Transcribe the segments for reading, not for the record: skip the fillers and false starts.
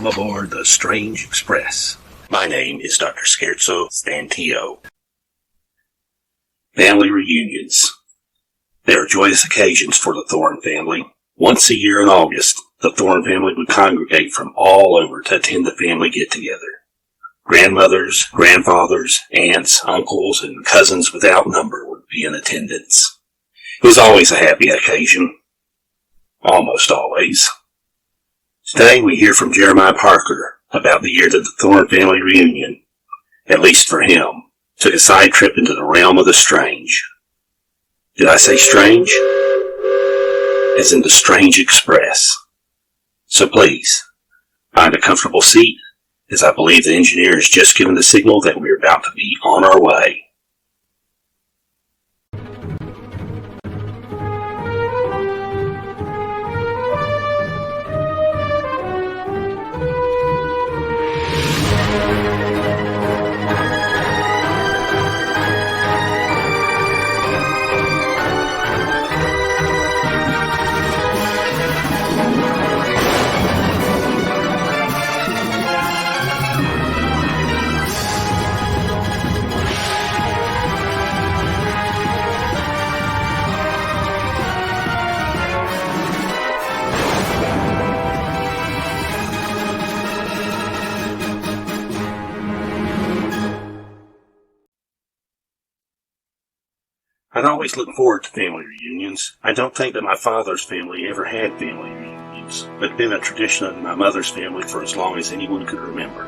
Welcome aboard the Strange Express. My name is Dr. Scherzo Stantillo. Family reunions. There are joyous occasions for the Thorn family. Once a year in August, the Thorn family would congregate from all over to attend the family get-together. Grandmothers, grandfathers, aunts, uncles, and cousins without number would be in attendance. It was always a happy occasion. Almost always. Today we hear from Jeremiah Parker about the year that the Thorn family reunion, at least for him, took a side trip into the realm of the strange. Did I say strange? As in the Strange Express. So please, find a comfortable seat, as I believe the engineer has just given the signal that we're about to be on our way. I'd always looked forward to family reunions. I don't think that my father's family ever had family reunions, but it's been a tradition of my mother's family for as long as anyone could remember.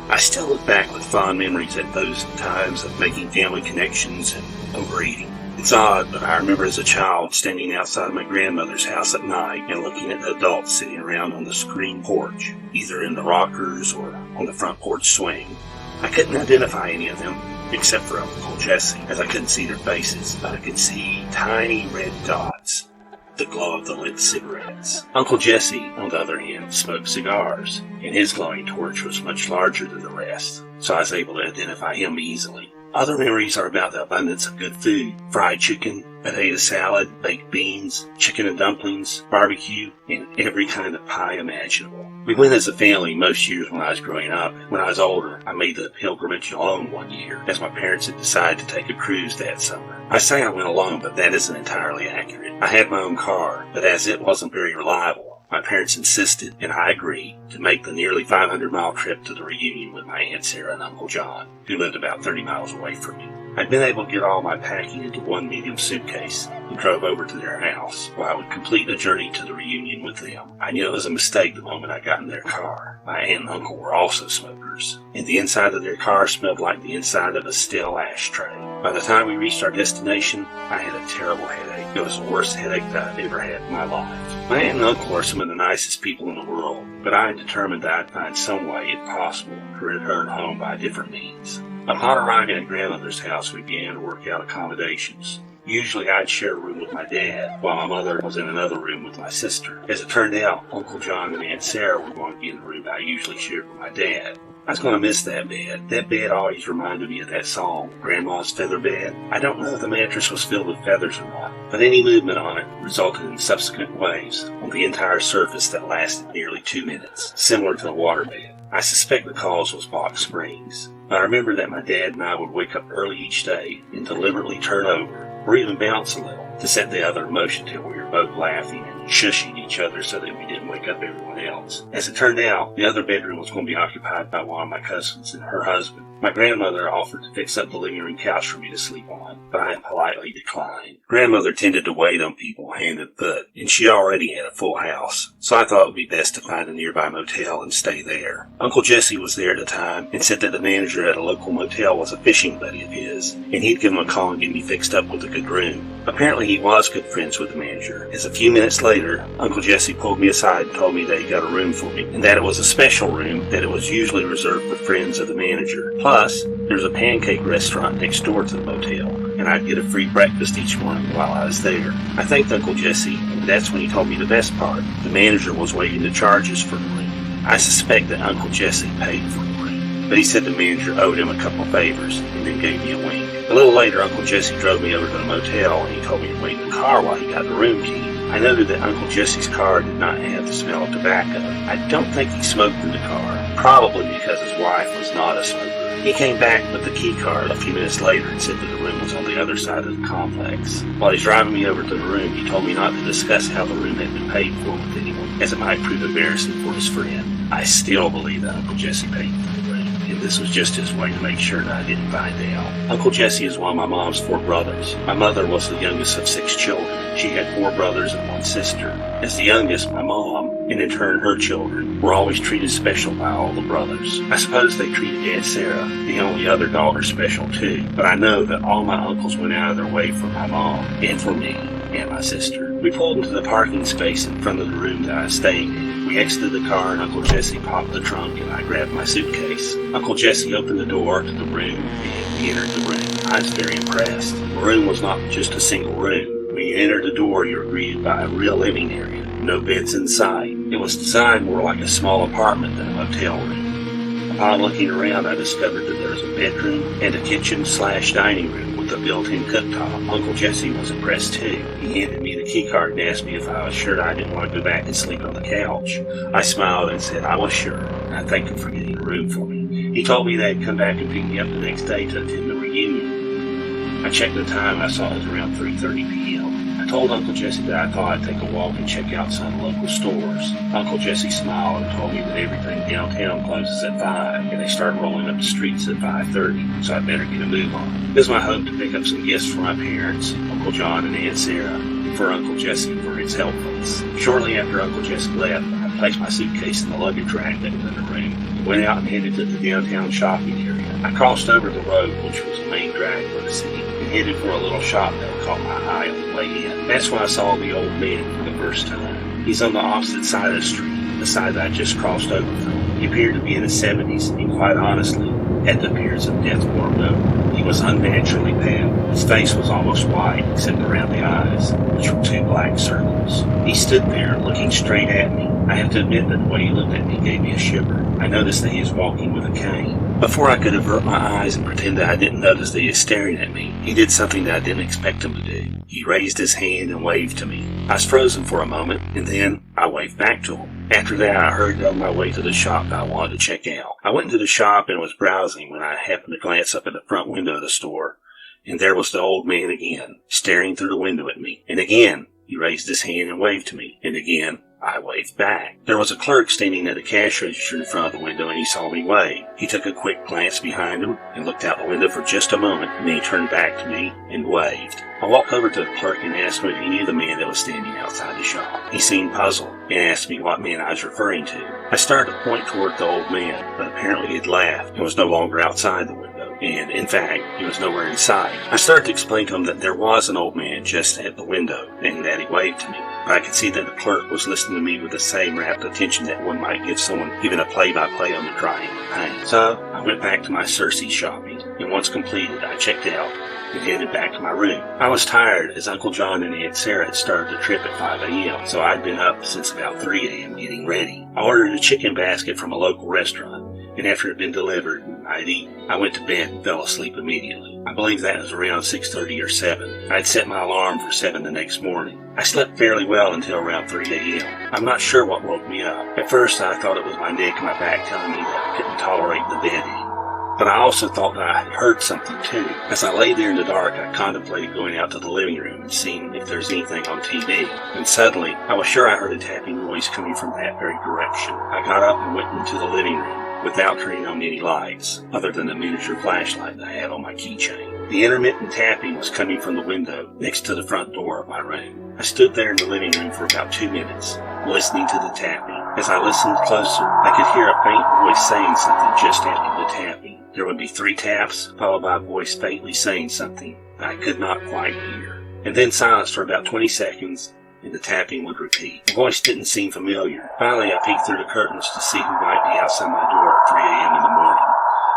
I still look back with fond memories at those times of making family connections and overeating. It's odd, but I remember as a child standing outside my grandmother's house at night and looking at the adults sitting around on the screen porch, either in the rockers or on the front porch swing. I couldn't identify any of them, except for Uncle Jesse, as I couldn't see their faces, but I could see tiny red dots, the glow of the lit cigarettes. Uncle Jesse, on the other hand, smoked cigars, and his glowing torch was much larger than the rest, so I was able to identify him easily. Other memories are about the abundance of good food: fried chicken, potato salad, baked beans, chicken and dumplings, barbecue, and every kind of pie imaginable. We went as a family most years when I was growing up. When I was older, I made the pilgrimage alone one year, as my parents had decided to take a cruise that summer. I say I went alone, but that isn't entirely accurate. I had my own car, but as it wasn't very reliable, my parents insisted, and I agreed, to make the nearly 500-mile trip to the reunion with my Aunt Sarah and Uncle John, who lived about 30 miles away from me. I'd been able to get all my packing into one medium suitcase and drove over to their house, while I would complete the journey to the reunion with them. I knew it was a mistake the moment I got in their car. My aunt and uncle were also smokers, and the inside of their car smelled like the inside of a stale ashtray. By the time we reached our destination, I had a terrible headache. It was the worst headache that I've ever had in my life. My aunt and uncle are some of the nicest people in the world, but I had determined that I'd find some way, if possible, to return home by a different means. Upon arriving at grandmother's house, we began to work out accommodations. Usually I'd share a room with my dad, while my mother was in another room with my sister. As it turned out, Uncle John and Aunt Sarah were going to be in the room I usually shared with my dad. I was going to miss that bed. That bed always reminded me of that song, Grandma's Feather Bed. I don't know if the mattress was filled with feathers or not, but any movement on it resulted in subsequent waves on the entire surface that lasted nearly 2 minutes, similar to a waterbed. I suspect the cause was box springs. I remember that my dad and I would wake up early each day and deliberately turn over, or even bounce a little, to set the other in motion till we were both laughing and shushing each other so that we didn't wake up everyone else. As it turned out, the other bedroom was going to be occupied by one of my cousins and her husband. My grandmother offered to fix up the living room couch for me to sleep on, but I politely declined. Grandmother tended to wait on people hand and foot, and she already had a full house, so I thought it would be best to find a nearby motel and stay there. Uncle Jesse was there at the time and said that the manager at a local motel was a fishing buddy of his, and he'd give him a call and get me fixed up with a good room. Apparently he was good friends with the manager, as a few minutes later, Uncle Jesse pulled me aside and told me that he got a room for me, and that it was a special room, that it was usually reserved for friends of the manager. Plus, there's a pancake restaurant next door to the motel, and I'd get a free breakfast each morning while I was there. I thanked Uncle Jesse, and that's when he told me the best part. The manager was waiving the charges for the room. I suspect that Uncle Jesse paid for the room, but he said the manager owed him a couple favors, and then gave me a wink. A little later, Uncle Jesse drove me over to the motel, and he told me to wait in the car while he got the room key. I noted that Uncle Jesse's car did not have the smell of tobacco. I don't think he smoked in the car, probably because his wife was not a smoker. He came back with the key card a few minutes later and said that the room was on the other side of the complex. While he's driving me over to the room, he told me not to discuss how the room had been paid for with anyone, as it might prove embarrassing for his friend. I still believe that Uncle Jesse paid for the room, and this was just his way to make sure that I didn't find out. Uncle Jesse is one of my mom's 4 brothers. My mother was the youngest of 6 children. She had 4 brothers and 1 sister. As the youngest, my mom, and in turn her children, were always treated special by all the brothers. I suppose they treated Aunt Sarah, the only other daughter, special too, but I know that all my uncles went out of their way for my mom, and for me, and my sister. We pulled into the parking space in front of the room that I stayed in. We exited the car and Uncle Jesse popped the trunk and I grabbed my suitcase. Uncle Jesse opened the door to the room and we entered the room. I was very impressed. The room was not just a single room. When you entered the door, you were greeted by a real living area. No beds in sight. It was designed more like a small apartment than a hotel room. Upon looking around, I discovered that there was a bedroom and a kitchen/dining room with a built-in cooktop. Uncle Jesse was impressed too. He handed me the key card and asked me if I was sure I didn't want to go back and sleep on the couch. I smiled and said I was sure, and I thanked him for getting a room for me. He told me they'd come back and pick me up the next day to attend the reunion. I checked the time and I saw it was around 3:30 p.m. I told Uncle Jesse that I thought I'd take a walk and check out some local stores. Uncle Jesse smiled and told me that everything downtown closes at 5, and they start rolling up the streets at 5:30, so I better get a move on. It was my hope to pick up some gifts for my parents, Uncle John and Aunt Sarah, and for Uncle Jesse for his helpfulness. Shortly after Uncle Jesse left, I placed my suitcase in the luggage rack that was in the room, and went out and headed to the downtown shopping area. I crossed over the road, which was the main drag for the city, and headed for a little shop that caught my eye on the way in. That's when I saw the old man for the first time. He's on the opposite side of the street, the side that I just crossed over from. He appeared to be in his 70s, and quite honestly, had the appearance of death warmed over. He was unnaturally pale. His face was almost white, except around the eyes, which were 2 black circles. He stood there, looking straight at me. I have to admit that the way he looked at me gave me a shiver. I noticed that he was walking with a cane. Before I could avert my eyes and pretend that I didn't notice that he was staring at me, he did something that I didn't expect him to do. He raised his hand and waved to me. I was frozen for a moment, and then I waved back to him. After that, I hurried on my way to the shop that I wanted to check out. I went into the shop and was browsing when I happened to glance up at the front window of the store, and there was the old man again, staring through the window at me. And again, he raised his hand and waved to me, and again, I waved back. There was a clerk standing at the cash register in front of the window, and he saw me wave. He took a quick glance behind him and looked out the window for just a moment, and then he turned back to me and waved. I walked over to the clerk and asked him if he knew the man that was standing outside the shop. He seemed puzzled and asked me what man I was referring to. I started to point toward the old man, but apparently he had laughed and was no longer outside the window, and in fact, he was nowhere in sight. I started to explain to him that there was an old man just at the window and that he waved to me. But I could see that the clerk was listening to me with the same rapt attention that one might give someone giving a play-by-play on the crying pain. So I went back to my Cersei shopping, and once completed, I checked out and headed back to my room. I was tired, as Uncle John and Aunt Sarah had started the trip at 5 a.m., so I'd been up since about 3 a.m. getting ready. I ordered a chicken basket from a local restaurant, and after it had been delivered and I'd eaten, I went to bed and fell asleep immediately. I believe that was around 6:30 or 7. I'd set my alarm for 7 the next morning. I slept fairly well until around 3 a.m. I'm not sure what woke me up. At first, I thought it was my neck and my back telling me that I couldn't tolerate the bed anymore. But I also thought that I had heard something too. As I lay there in the dark, I contemplated going out to the living room and seeing if there's anything on TV. And suddenly, I was sure I heard a tapping noise coming from that very direction. I got up and went into the living room without turning on any lights, other than the miniature flashlight that I had on my keychain. The intermittent tapping was coming from the window next to the front door of my room. I stood there in the living room for about 2 minutes, listening to the tapping. As I listened closer, I could hear a faint voice saying something just after the tapping. There would be 3 taps, followed by a voice faintly saying something that I could not quite hear. And then silence for about 20 seconds, and the tapping would repeat. The voice didn't seem familiar. Finally, I peeked through the curtains to see who might be outside my door at 3 a.m. in the morning,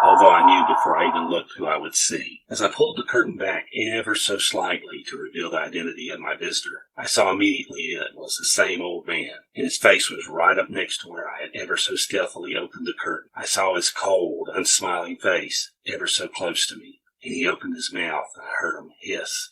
although I knew before I even looked who I would see. As I pulled the curtain back ever so slightly to reveal the identity of my visitor, I saw immediately it was the same old man, and his face was right up next to where I had ever so stealthily opened the curtain. I saw his cold, unsmiling face ever so close to me, and he opened his mouth, and I heard him hiss.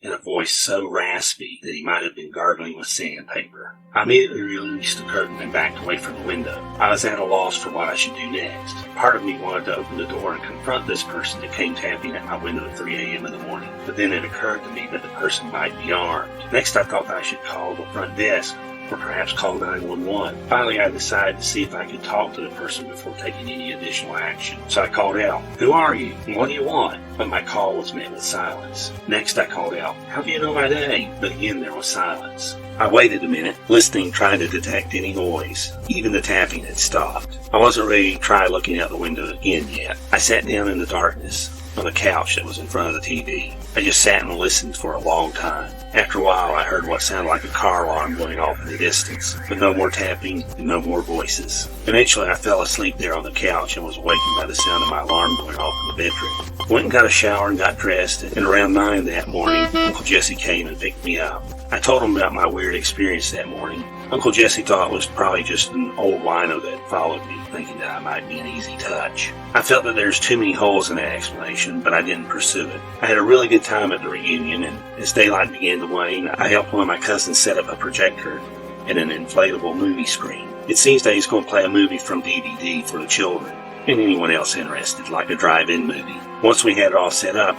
in a voice so raspy that he might have been gargling with sandpaper. I immediately released the curtain and backed away from the window. I was at a loss for what I should do next. Part of me wanted to open the door and confront this person that came tapping at my window at 3 a.m. in the morning, but then it occurred to me that the person might be armed. Next, I thought that I should call the front desk, or perhaps call 911. Finally, I decided to see if I could talk to the person before taking any additional action. So I called out, "Who are you? And what do you want?" But my call was met with silence. Next, I called out, "How do you know my name?" But again, there was silence. I waited a minute, listening, trying to detect any noise. Even the tapping had stopped. I wasn't ready to try looking out the window again yet. I sat down in the darkness on the couch that was in front of the TV. I just sat and listened for a long time. After a while, I heard what sounded like a car alarm going off in the distance, but no more tapping and no more voices. Eventually, I fell asleep there on the couch and was awakened by the sound of my alarm going off in the bedroom. I went and got a shower and got dressed, and around 9 that morning, Uncle Jesse came and picked me up. I told him about my weird experience that morning. Uncle Jesse thought it was probably just an old wino that followed me, thinking that I might be an easy touch. I felt that there's too many holes in that explanation, but I didn't pursue it. I had a really good time at the reunion, and as daylight began to wane, I helped one of my cousins set up a projector and an inflatable movie screen. It seems that he's going to play a movie from DVD for the children, and anyone else interested, like a drive-in movie. Once we had it all set up,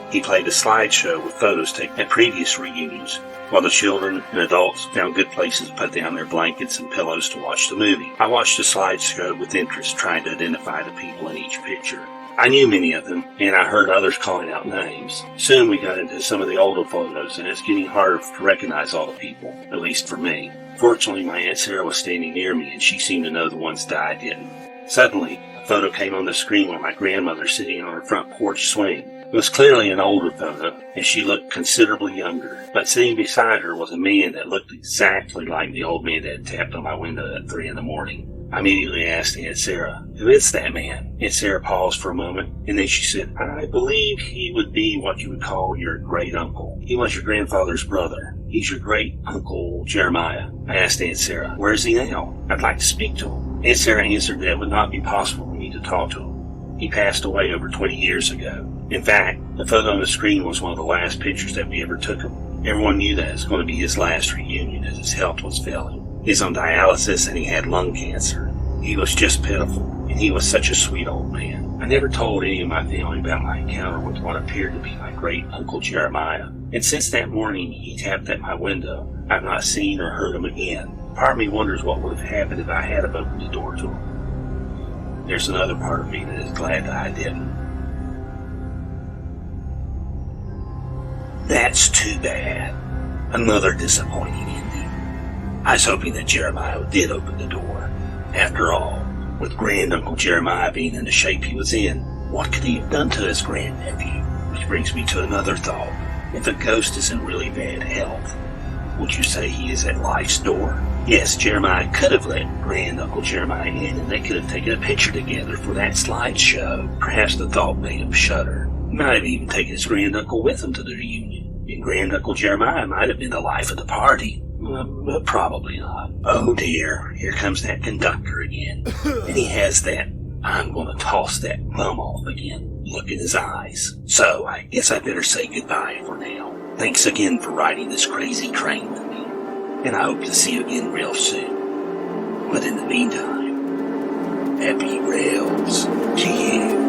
he played a slideshow with photos taken at previous reunions, while the children and adults found good places to put down their blankets and pillows to watch the movie. I watched the slideshow with interest, trying to identify the people in each picture. I knew many of them, and I heard others calling out names. Soon we got into some of the older photos, and it's getting harder to recognize all the people, at least for me. Fortunately, my Aunt Sarah was standing near me, and she seemed to know the ones that I didn't. Suddenly, a photo came on the screen with my grandmother sitting on her front porch swing. It was clearly an older photo, and she looked considerably younger, but sitting beside her was a man that looked exactly like the old man that had tapped on my window at 3 in the morning. I immediately asked Aunt Sarah, "Who is that man?" Aunt Sarah paused for a moment, and then she said, "I believe he would be what you would call your great-uncle. He was your grandfather's brother. He's your great-uncle Jeremiah." I asked Aunt Sarah, "Where is he now? I'd like to speak to him." Aunt Sarah answered that it would not be possible for me to talk to him. He passed away over 20 years ago. In fact, the photo on the screen was one of the last pictures that we ever took of him. Everyone knew that it was going to be his last reunion as his health was failing. He's on dialysis and he had lung cancer. He was just pitiful, and he was such a sweet old man. I never told any of my family about my encounter with what appeared to be my great-uncle Jeremiah. And since that morning he tapped at my window, I've not seen or heard him again. Part of me wonders what would have happened if I had have opened the door to him. There's another part of me that is glad that I didn't. That's too bad. Another disappointing ending. I was hoping that Jeremiah did open the door. After all, with Granduncle Jeremiah being in the shape he was in, what could he have done to his grandnephew? Which brings me to another thought. If a ghost is in really bad health, would you say he is at life's door? Yes, Jeremiah could have let Granduncle Jeremiah in, and they could have taken a picture together for that slideshow. Perhaps the thought made him shudder. He might have even taken his granduncle with him to the reunion, and Granduncle Jeremiah might have been the life of the party. But probably not. Oh dear, here comes that conductor again. And he has that "I'm going to toss that bum off again" look in his eyes. So I guess I better say goodbye for now. Thanks again for riding this crazy train with me, and I hope to see you again real soon. But in the meantime, happy rails to you.